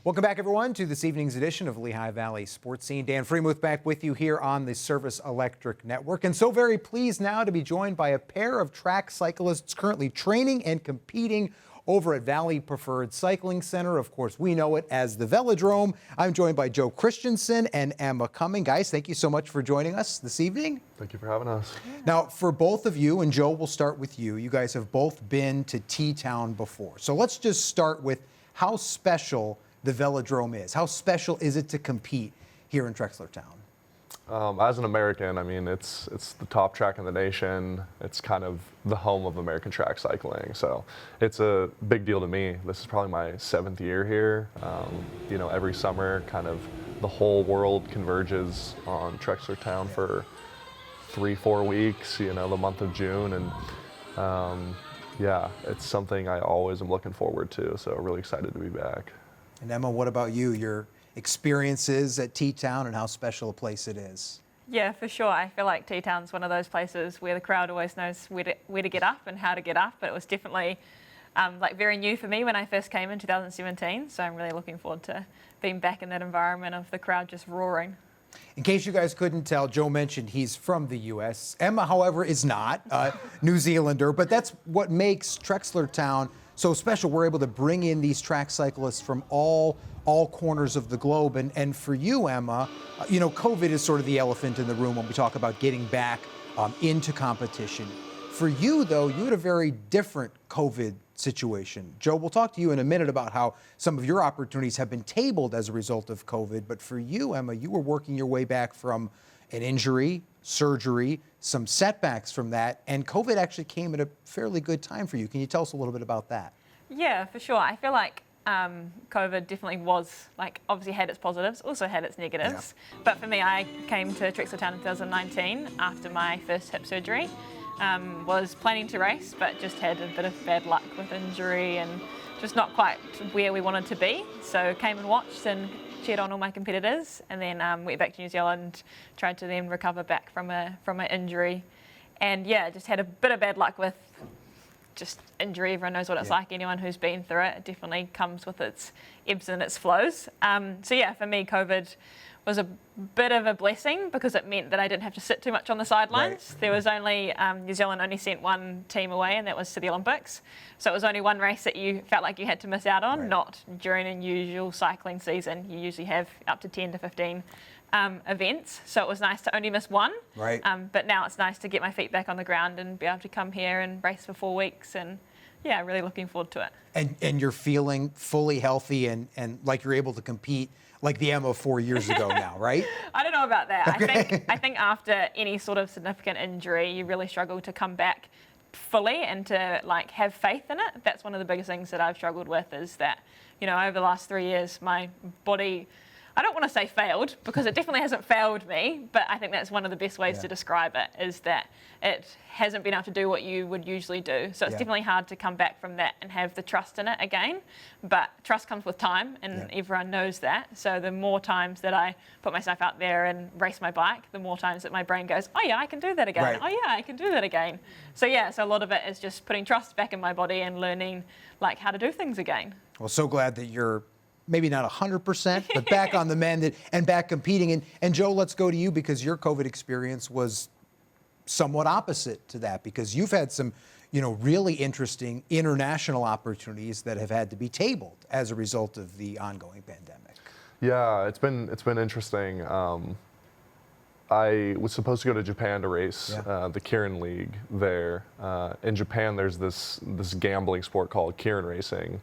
Welcome back, everyone, to this evening's edition of Lehigh Valley Sports Scene. Dan Freemuth back with you here on the Service Electric Network. And so very pleased now to be joined by a pair of track cyclists currently training and competing over at Valley Preferred Cycling Center. Of course, we know it as the Velodrome. I'm joined by Joe Christiansen and Emma Cumming. Guys, thank you so much for joining us this evening. Thank you for having us. Now, for both of you, and Joe, we'll start with you. You guys have both been to T-Town before. So let's just start with how special the Velodrome is. How special is it to compete here in Trexlertown? As an American, I mean, it's the top track in the nation. It's kind of the home of American track cycling. So it's a big deal to me. This is probably my 7th year here. You know, every summer, kind of the whole world converges on Trexlertown for 3-4 weeks, you know, the month of June. And yeah, it's something I always am looking forward to. So really excited to be back. And Emma, what about you? Your experiences at T-Town and how special a place it is? Yeah, for sure. I feel like T-Town's one of those places where the crowd always knows where to get up and how to get up. But it was definitely like very new for me when I first came in 2017. So I'm really looking forward to being back in that environment of the crowd just roaring. In case you guys couldn't tell, Joe mentioned he's from the U.S. Emma, however, is not New Zealander, but that's what makes Trexlertown so special. We're able to bring in these track cyclists from all corners of the globe. And for you, Emma, you know, COVID is sort of the elephant in the room when we talk about getting back into competition. For you, though, you had a very different COVID situation. Joe, we'll talk to you in a minute about how some of your opportunities have been tabled as a result of COVID. But for you, Emma, you were working your way back from an injury, surgery, some setbacks from that, and COVID actually came at a fairly good time for you. Can you tell us a little bit about that? Yeah, for sure. I feel like COVID definitely was, like, obviously had its positives, also had its negatives. Yeah. But for me, I came to Trexlertown in 2019 after my first hip surgery. Was planning to race, but just had a bit of bad luck with injury and just not quite where we wanted to be. So came and watched and cheered on all my competitors, and then went back to New Zealand, tried to then recover back from an injury. And yeah, just had a bit of bad luck with just injury. Everyone knows what it's like. Anyone who's been through it, it definitely comes with its ebbs and its flows. So yeah, for me, COVID was a bit of a blessing because it meant that I didn't have to sit too much on the sidelines. Right. There was only, New Zealand only sent one team away, and that was to the Olympics. So it was only one race that you felt like you had to miss out on, not during a usual cycling season. You usually have up to 10 to 15 events. So it was nice to only miss one. Right. But now it's nice to get my feet back on the ground and be able to come here and race for 4 weeks. And yeah, really looking forward to it. And you're feeling fully healthy and like you're able to compete like the Emma 4 years ago now, right? I don't know about that. Okay. I think after any sort of significant injury, you really struggle to come back fully and to like have faith in it. That's one of the biggest things that I've struggled with, is that, you know, over the last 3 years, my body, I don't want to say failed, because it definitely hasn't failed me, but I think that's one of the best ways to describe it, is that it hasn't been able to do what you would usually do. So it's definitely hard to come back from that and have the trust in it again. But trust comes with time, and everyone knows that. So the more times that I put myself out there and race my bike, the more times that my brain goes, oh yeah, I can do that again. Right. Oh yeah, I can do that again. So yeah, so a lot of it is just putting trust back in my body and learning like how to do things again. Well, so glad that you're maybe not 100%, but back on the mend and back competing. And Joe, let's go to you, because your COVID experience was somewhat opposite to that, because you've had some, you know, really interesting international opportunities that have had to be tabled as a result of the ongoing pandemic. Yeah, it's been interesting. I was supposed to go to Japan to race the Kirin League there. In Japan, there's this gambling sport called Kirin racing.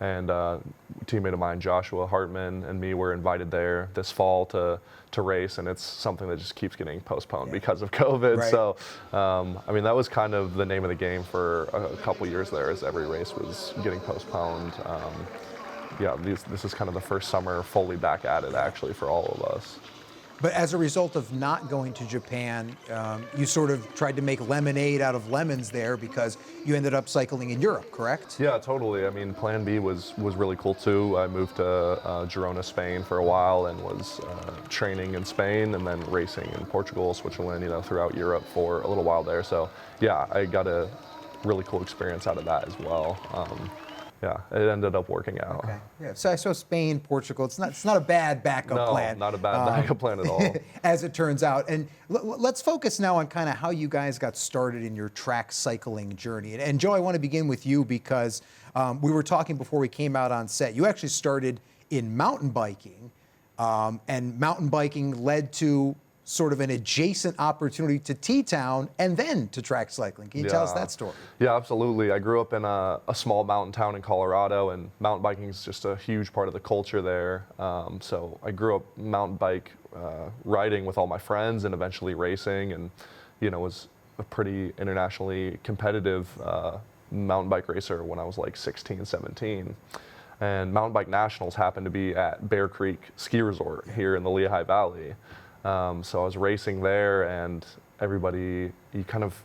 And a teammate of mine, Joshua Hartman, and me were invited there this fall to race, and it's something that just keeps getting postponed because of COVID. Right. So, I mean, that was kind of the name of the game for a couple years there, as every race was getting postponed. Yeah, this is kind of the first summer fully back at it, actually, for all of us. But as a result of not going to Japan, you sort of tried to make lemonade out of lemons there, because you ended up cycling in Europe, correct? Yeah, totally. I mean, Plan B was really cool too. I moved to Girona, Spain for a while, and was training in Spain and then racing in Portugal, Switzerland, you know, throughout Europe for a little while there. So yeah, I got a really cool experience out of that as well. yeah, it ended up working out. Okay. Yeah. So Spain, Portugal. It's not a bad backup plan. No, not a bad backup plan at all. As it turns out. And let's focus now on kind of how you guys got started in your track cycling journey. And Joe, I want to begin with you because we were talking before we came out on set. You actually started in mountain biking, and mountain biking led to sort of an adjacent opportunity to T-Town and then to track cycling. Can you tell us that story? Yeah, absolutely. I grew up in a small mountain town in Colorado, and mountain biking is just a huge part of the culture there. So I grew up mountain bike riding with all my friends and eventually racing, and was a pretty internationally competitive mountain bike racer when I was like 16, 17. And mountain bike nationals happened to be at Bear Creek Ski Resort here in the Lehigh Valley. So I was racing there, and everybody, you kind of,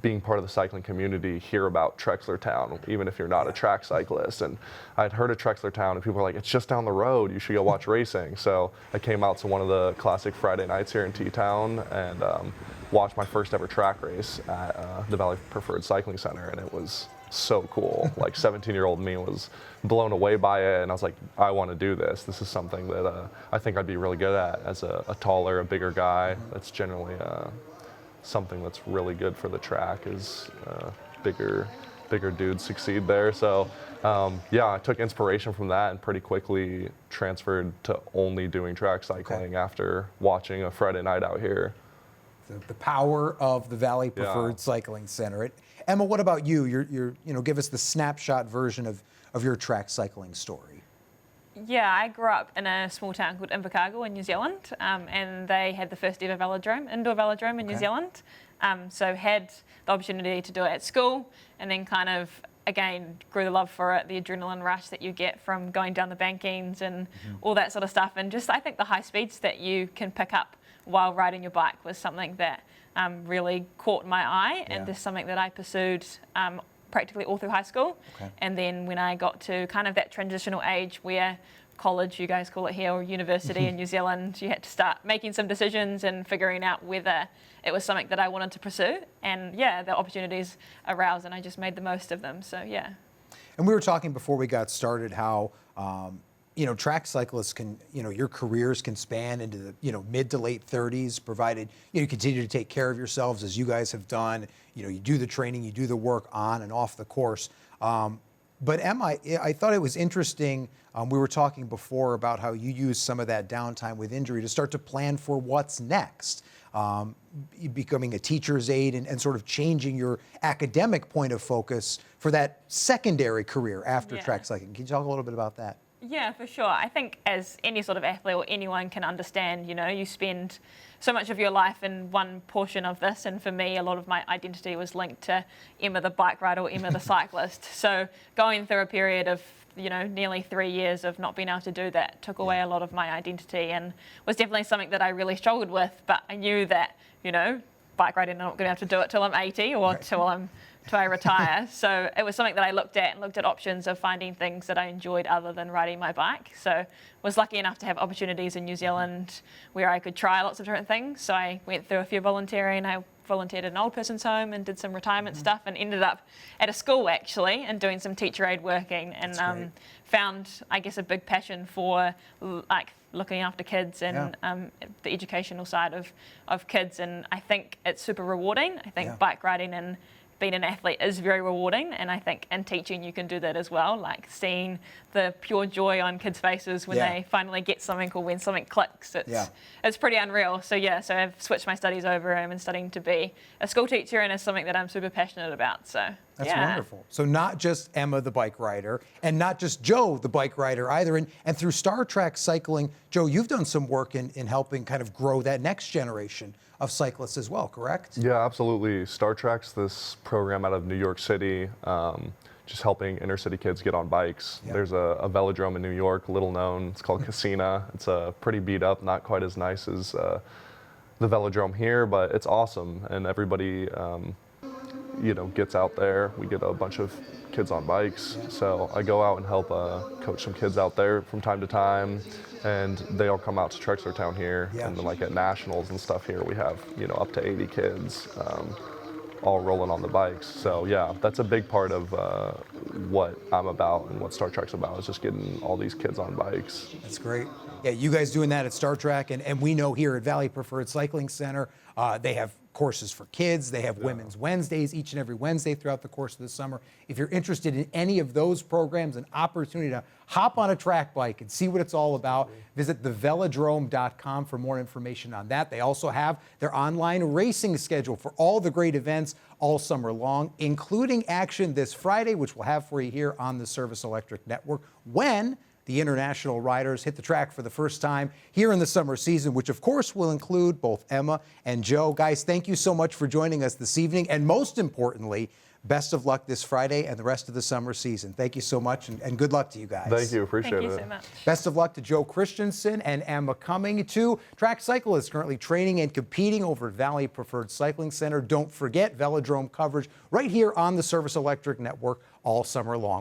being part of the cycling community, hear about Trexler Town, even if you're not a track cyclist. And I'd heard of Trexler Town, and people were like, it's just down the road, you should go watch racing. So I came out to one of the classic Friday nights here in T-Town and watched my first ever track race at the Valley Preferred Cycling Center, and it was so cool. Like 17-year-old me was blown away by it, and I was like, I want to do this. This is something that I think I'd be really good at as a taller, a bigger guy. That's generally something that's really good for the track, is bigger dudes succeed there. So yeah, I took inspiration from that and pretty quickly transferred to only doing track cycling after watching a Friday night out here. The power of the Valley Preferred Cycling Center. Emma, what about you? Give us the snapshot version of your track cycling story. Yeah, I grew up in a small town called Invercargill in New Zealand, and they had the first ever velodrome, indoor velodrome in New Zealand. So had the opportunity to do it at school, and then kind of, again, grew the love for it, the adrenaline rush that you get from going down the bankings and all that sort of stuff. And just, I think the high speeds that you can pick up while riding your bike was something that really caught my eye, and just something that I pursued practically all through high school. And then when I got to kind of that transitional age where college, you guys call it here, or university in New Zealand, you had to start making some decisions and figuring out whether it was something that I wanted to pursue. And yeah, the opportunities arose, and I just made the most of them. So yeah. And we were talking before we got started how track cyclists can, your careers can span into the, mid to late 30s, provided you continue to take care of yourselves as you guys have done. You do the training, you do the work on and off the course. But Emma, I thought it was interesting. We were talking before about how you use some of that downtime with injury to start to plan for what's next. Becoming a teacher's aide and sort of changing your academic point of focus for that secondary career after track cycling. Can you talk a little bit about that? Yeah, for sure. I think as any sort of athlete or anyone can understand, you spend so much of your life in one portion of this. And for me, a lot of my identity was linked to Emma the bike rider or Emma the cyclist. So going through a period of, nearly 3 years of not being able to do that took away a lot of my identity, and was definitely something that I really struggled with. But I knew that, bike riding, I'm not going to have to do it till I'm 80 or till I retire. So it was something that I looked at options of finding things that I enjoyed other than riding my bike. So was lucky enough to have opportunities in New Zealand where I could try lots of different things. So I went through a few volunteering. I volunteered at an old person's home and did some retirement stuff, and ended up at a school actually and doing some teacher aid working, and found, I guess, a big passion for like looking after kids and the educational side of kids. And I think it's super rewarding. I think bike riding and being an athlete is very rewarding, and I think in teaching you can do that as well, like seeing the pure joy on kids' faces when they finally get something or when something clicks. It's pretty unreal. So so I've switched my studies over. I'm studying to be a school teacher, and it's something that I'm super passionate about. So that's wonderful. So not just Emma the bike rider, and not just Joe the bike rider either. And through Star Track Cycling, Joe, you've done some work in helping kind of grow that next generation of cyclists as well, correct? Yeah, absolutely. Star Trek's this program out of New York City, just helping inner city kids get on bikes. There's a velodrome in New York, little known. It's called Casina. It's pretty beat up, not quite as nice as the velodrome here, but it's awesome. And everybody, gets out there. We get a bunch of kids on bikes. So I go out and help coach some kids out there from time to time. And they all come out to Trexler Town here, and then like at nationals and stuff here, we have up to 80 kids all rolling on the bikes. So yeah, that's a big part of what I'm about and what Star Trek's about, is just getting all these kids on bikes. That's great. Yeah, you guys doing that at Star Trek, and we know here at Valley Preferred Cycling Center, they have courses for kids. They have Women's Wednesdays each and every Wednesday throughout the course of the summer. If you're interested in any of those programs, an opportunity to hop on a track bike and see what it's all about, visit thevelodrome.com for more information on that. They also have their online racing schedule for all the great events all summer long, including action this Friday, which we'll have for you here on the Service Electric Network, when the international riders hit the track for the first time here in the summer season, which of course will include both Emma and Joe. Guys, thank you so much for joining us this evening. And most importantly, best of luck this Friday and the rest of the summer season. Thank you so much, and good luck to you guys. Thank you, appreciate it. Thank you so much. Best of luck to Joe Christiansen and Emma Cumming, two track cyclists currently training and competing over at Valley Preferred Cycling Center. Don't forget Velodrome coverage right here on the Service Electric Network all summer long.